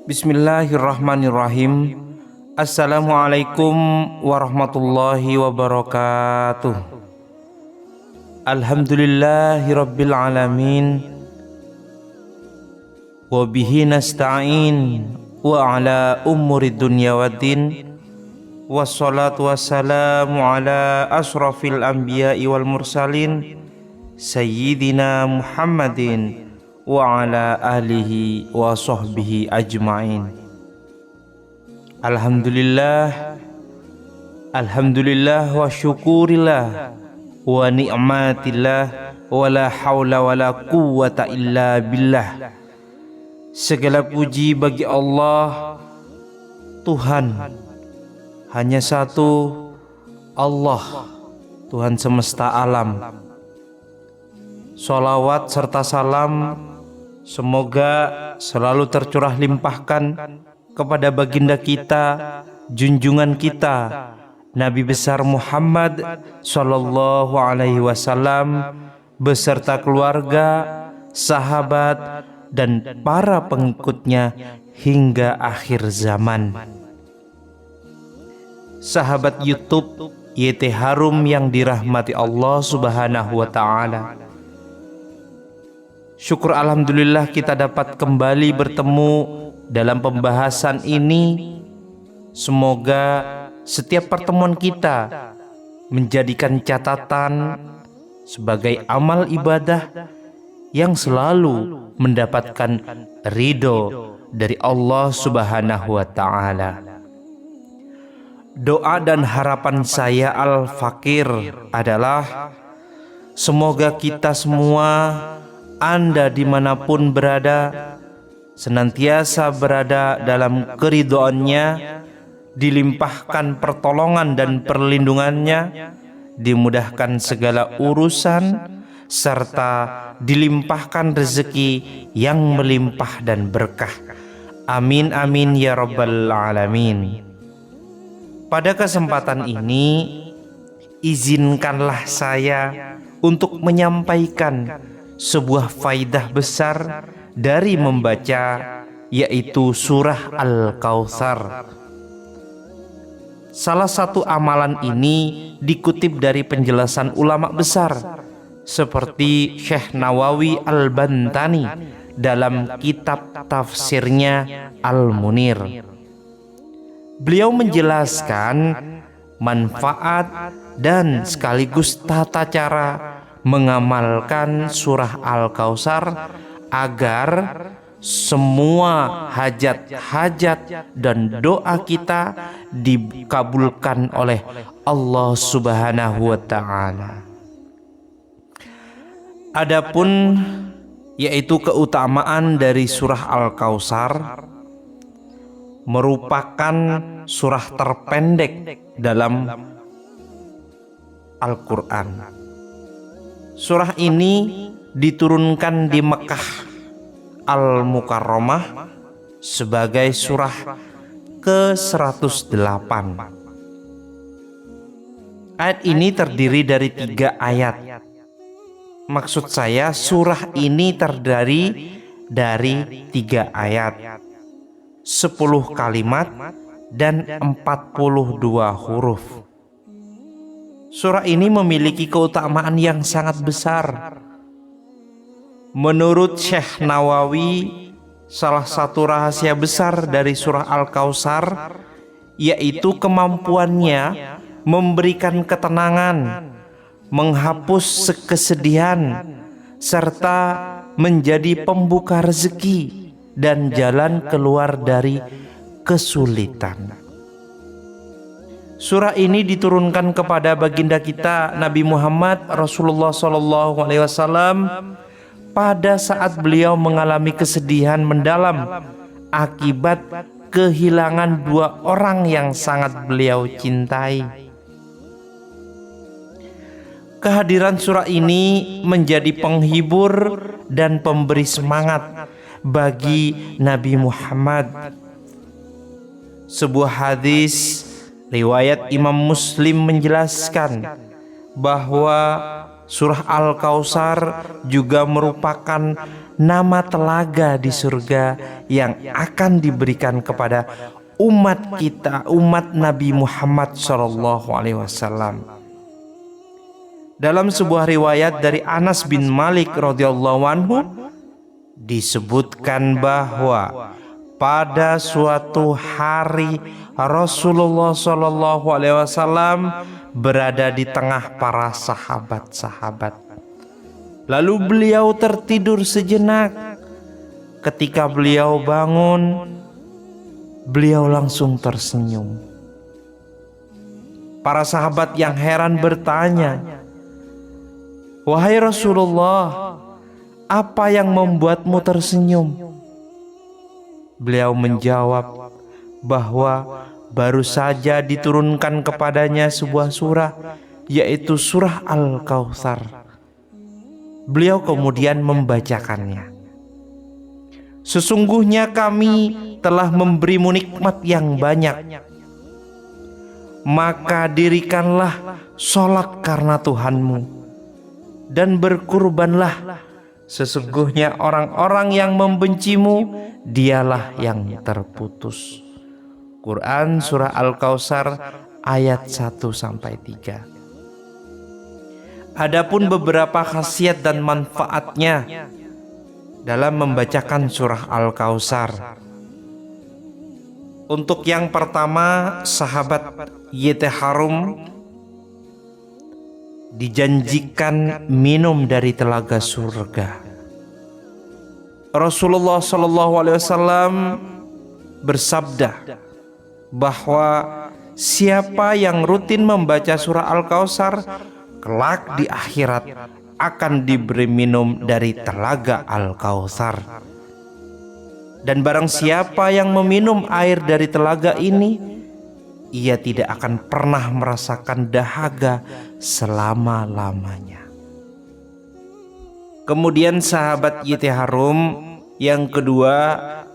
Bismillahirrahmanirrahim. Assalamualaikum warahmatullahi wabarakatuh. Alhamdulillahirabbil alamin. Wa bihi nasta'in wa ala umuri dunya waddin. Wassalatu wassalamu ala asrafil anbiya'i wal mursalin Sayyidina Muhammadin wa ala alihi wa sahbihi ajma'in. Alhamdulillah wa syukurillah wa ni'matillah wa la hawla wa la quwwata illa billah. Segala puji bagi Allah, Tuhan, hanya satu, Allah, Tuhan semesta alam. Sholawat serta salam semoga selalu tercurah limpahkan kepada baginda kita, junjungan kita, Nabi besar Muhammad sallallahu alaihi wasallam beserta keluarga, sahabat dan para pengikutnya hingga akhir zaman. Sahabat YouTube YT Harum yang dirahmati Allah Subhanahu wa taala. Syukur alhamdulillah kita dapat kembali bertemu dalam pembahasan ini. Semoga setiap pertemuan kita menjadikan catatan sebagai amal ibadah yang selalu mendapatkan ridho dari Allah Subhanahu wa taala. Doa dan harapan saya Al-Fakir adalah semoga kita semua, Anda dimanapun berada, senantiasa berada dalam keridhoannya, dilimpahkan pertolongan dan perlindungannya, dimudahkan segala urusan, serta dilimpahkan rezeki yang melimpah dan berkah. Amin amin ya rabbal alamin. Pada kesempatan ini, izinkanlah saya untuk menyampaikan sebuah faidah besar dari membaca, yaitu surah Al-Kautsar. Salah satu amalan ini dikutip dari penjelasan ulama besar seperti Syekh Nawawi Al-Bantani dalam kitab tafsirnya Al-Munir. Beliau menjelaskan manfaat dan sekaligus tata cara mengamalkan surah Al-Kautsar agar semua hajat-hajat dan doa kita dikabulkan oleh Allah Subhanahu wa taala. Adapun yaitu keutamaan dari surah Al-Kautsar, merupakan surah terpendek dalam Al-Quran. Surah ini diturunkan di Mekah Al-Mukarramah sebagai surah ke-108. Ayat ini terdiri dari 3 ayat. Maksud saya surah ini terdiri dari 3 ayat, 10 kalimat dan 42 huruf. Surah ini memiliki keutamaan yang sangat besar. Menurut Syekh Nawawi, salah satu rahasia besar dari surah Al-Kautsar yaitu kemampuannya memberikan ketenangan, menghapus kesedihan, serta menjadi pembuka rezeki dan jalan keluar dari kesulitan. Surah ini diturunkan kepada baginda kita Nabi Muhammad Rasulullah SAW pada saat beliau mengalami kesedihan mendalam akibat kehilangan 2 orang yang sangat beliau cintai. Kehadiran surah ini menjadi penghibur dan pemberi semangat bagi Nabi Muhammad. Sebuah hadis riwayat Imam Muslim menjelaskan bahwa surah Al-Kautsar juga merupakan nama telaga di surga yang akan diberikan kepada umat kita, umat Nabi Muhammad SAW. Dalam sebuah riwayat dari Anas bin Malik radhiyallahu anhu disebutkan bahwa pada suatu hari Rasulullah SAW berada di tengah para sahabat-sahabat. Lalu beliau tertidur sejenak. Ketika beliau bangun, beliau langsung tersenyum. Para sahabat yang heran bertanya, "Wahai Rasulullah, apa yang membuatmu tersenyum?" Beliau menjawab bahwa baru saja diturunkan kepadanya sebuah surah, yaitu surah Al-Kautsar. Beliau kemudian membacakannya. "Sesungguhnya kami telah memberimu nikmat yang banyak, maka dirikanlah sholat karena Tuhanmu, dan berkurbanlah. Sesungguhnya orang-orang yang membencimu, dialah yang terputus." Quran Surah Al-Kautsar ayat 1-3. Adapun beberapa khasiat dan manfaatnya dalam membacakan surah Al-Kautsar. Untuk yang pertama, sahabat Yetharum dijanjikan minum dari telaga surga. Rasulullah SAW bersabda bahwa siapa yang rutin membaca surah Al-Kautsar, kelak di akhirat akan diberi minum dari telaga Al-Kautsar. Dan barang siapa yang meminum air dari telaga ini, ia tidak akan pernah merasakan dahaga selama-lamanya. Kemudian sahabat Yetharum yang kedua,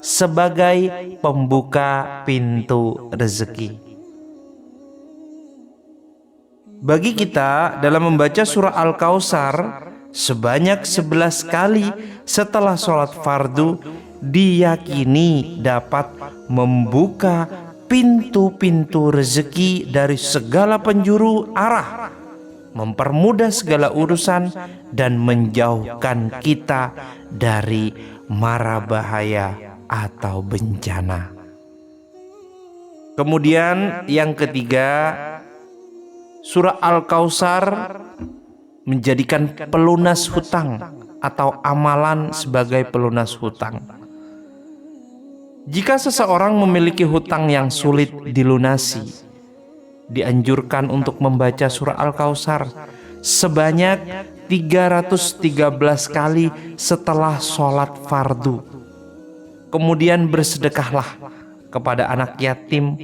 sebagai pembuka pintu rezeki. Bagi kita, dalam membaca surah Al-Kautsar sebanyak 11 kali setelah sholat fardu diyakini dapat membuka pintu-pintu rezeki dari segala penjuru arah, mempermudah segala urusan, dan menjauhkan kita dari mara bahaya atau bencana. Kemudian yang ketiga, surah Al-Kautsar menjadikan pelunas hutang atau amalan sebagai pelunas hutang. Jika seseorang memiliki hutang yang sulit dilunasi, dianjurkan untuk membaca surah Al-Kautsar sebanyak 313 kali setelah sholat fardu. Kemudian bersedekahlah kepada anak yatim,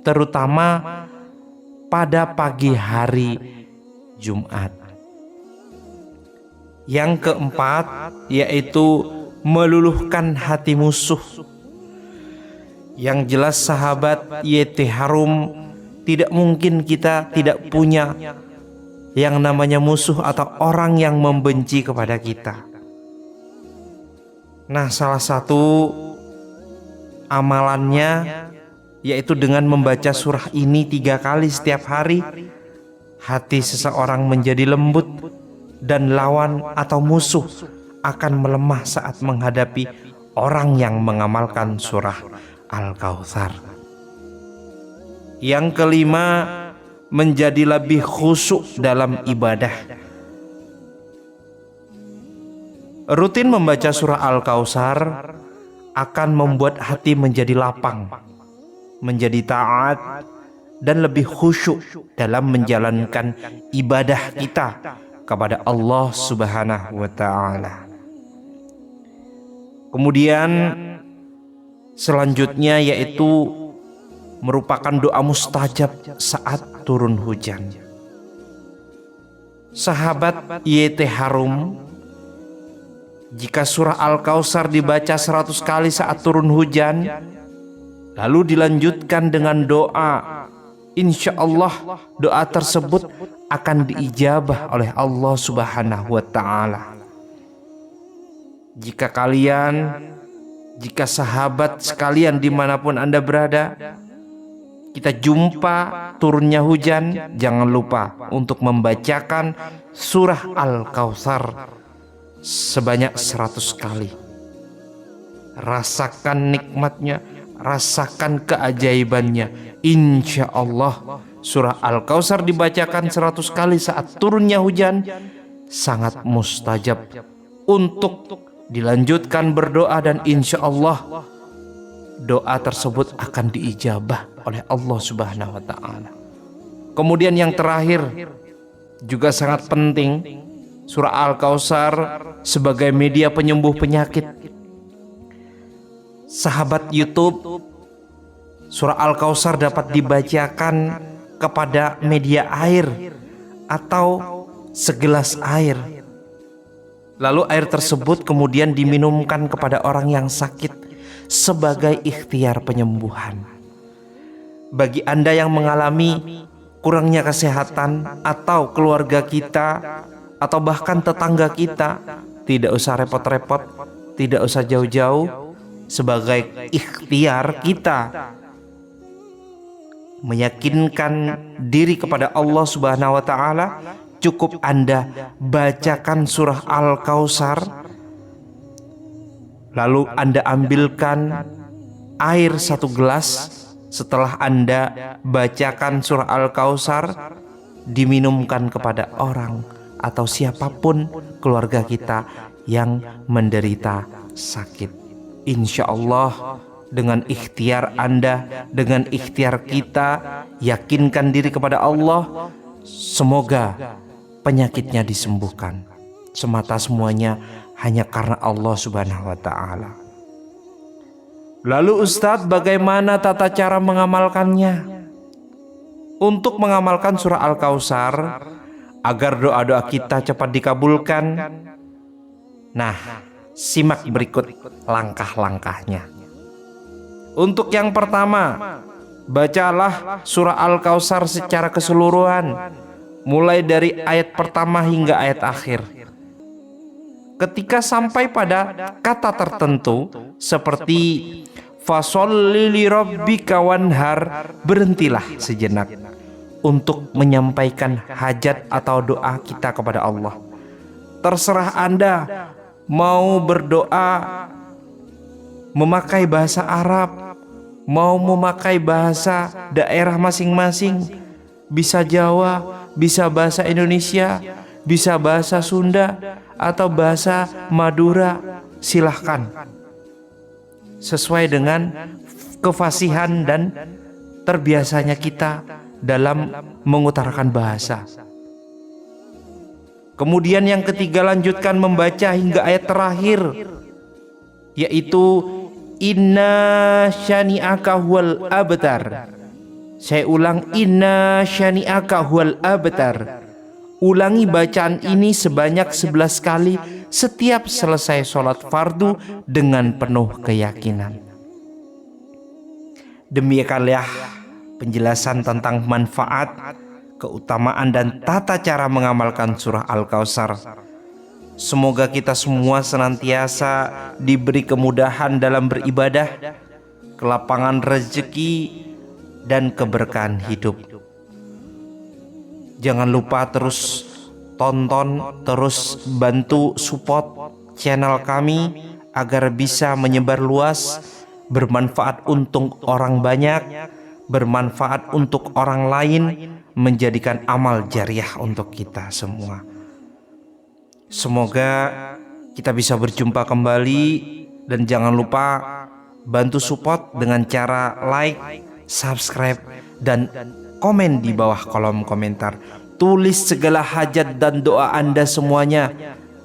terutama pada pagi hari Jumat. Yang keempat, yaitu meluluhkan hati musuh. Yang jelas sahabat Yetharum, tidak mungkin kita tidak punya yang namanya musuh atau orang yang membenci kepada kita. Nah, salah satu amalannya yaitu dengan membaca surah ini 3 kali setiap hari, hati seseorang menjadi lembut dan lawan atau musuh akan melemah saat menghadapi orang yang mengamalkan surah Al-Kautsar. Yang kelima, menjadi lebih khusyuk dalam ibadah. Rutin membaca surah Al-Kautsar akan membuat hati menjadi lapang, menjadi taat, dan lebih khusyuk dalam menjalankan ibadah kita kepada Allah Subhanahu wa Ta'ala. Kemudian selanjutnya yaitu merupakan doa mustajab saat turun hujan. Sahabat Yetharum, jika surah Al-Kautsar dibaca 100 kali saat turun hujan, lalu dilanjutkan dengan doa, insya Allah doa tersebut akan diijabah oleh Allah Subhanahu wa Ta'ala. Jika sahabat sekalian dimanapun Anda berada, kita jumpa turunnya hujan, jangan lupa untuk membacakan surah Al-Kautsar sebanyak 100 kali. Rasakan nikmatnya, rasakan keajaibannya. Insya Allah surah Al-Kautsar dibacakan 100 kali saat turunnya hujan sangat mustajab untuk dilanjutkan berdoa, dan insya Allah doa tersebut akan diijabah oleh Allah Subhanahu wa Ta'ala. Kemudian yang terakhir juga sangat penting, surah Al-Kautsar sebagai media penyembuh penyakit. Sahabat YouTube, surah Al-Kautsar dapat dibacakan kepada media air atau segelas air. Lalu air tersebut kemudian diminumkan kepada orang yang sakit sebagai ikhtiar penyembuhan. Bagi Anda yang mengalami kurangnya kesehatan atau keluarga kita atau bahkan tetangga kita, tidak usah repot-repot, tidak usah jauh-jauh. Sebagai ikhtiar kita meyakinkan diri kepada Allah Subhanahu wa Ta'ala, cukup Anda bacakan surah Al-Kautsar, lalu Anda ambilkan air 1 gelas. Setelah Anda bacakan surah Al-Kautsar, diminumkan kepada orang atau siapapun keluarga kita yang menderita sakit. Insya Allah dengan ikhtiar Anda, dengan ikhtiar kita, yakinkan diri kepada Allah, semoga penyakitnya disembuhkan. Semata semuanya hanya karena Allah Subhanahu wa Ta'ala. Lalu Ustadz, bagaimana tata cara mengamalkannya? Untuk mengamalkan surah Al-Kautsar agar doa-doa kita cepat dikabulkan, nah, simak berikut langkah-langkahnya. Untuk yang pertama, bacalah surah Al-Kautsar secara keseluruhan, mulai dari ayat pertama hingga ayat akhir. Ketika sampai pada kata tertentu seperti fasholli li rabbika wanhar, berhentilah sejenak untuk menyampaikan hajat atau doa kita kepada Allah. Terserah Anda mau berdoa memakai bahasa Arab, mau memakai bahasa daerah masing-masing, bisa Jawa, bisa bahasa Indonesia, bisa bahasa Sunda, atau bahasa Madura, silahkan. Sesuai dengan kefasihan dan terbiasanya kita dalam mengutarakan bahasa. Kemudian yang ketiga, lanjutkan membaca hingga ayat terakhir, yaitu inna syani'aka huwal abtar. Saya ulang, inna syani'aka huwal abtar. Ulangi bacaan ini sebanyak 11 kali setiap selesai sholat fardu dengan penuh keyakinan. Demikianlah penjelasan tentang manfaat, keutamaan dan tata cara mengamalkan surah Al-Kautsar. Semoga kita semua senantiasa diberi kemudahan dalam beribadah, kelapangan rezeki, dan keberkahan hidup. Jangan lupa terus tonton, terus bantu support channel kami agar bisa menyebar luas, bermanfaat untuk orang banyak, bermanfaat untuk orang lain, menjadikan amal jariah untuk kita semua. Semoga kita bisa berjumpa kembali, dan jangan lupa bantu support dengan cara like, subscribe, dan komen di bawah kolom komentar. Tulis segala hajat dan doa Anda semuanya.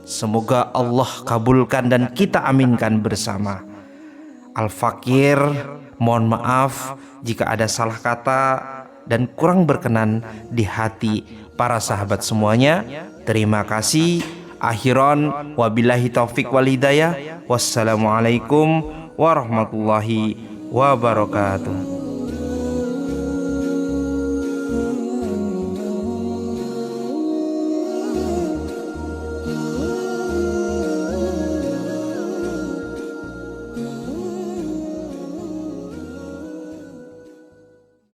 Semoga Allah kabulkan dan kita aminkan bersama. Al-Fakir, mohon maaf jika ada salah kata dan kurang berkenan di hati para sahabat semuanya. Terima kasih. Akhiran wabillahi taufik wal hidayah. Wassalamualaikum warahmatullahi wabarakatuh.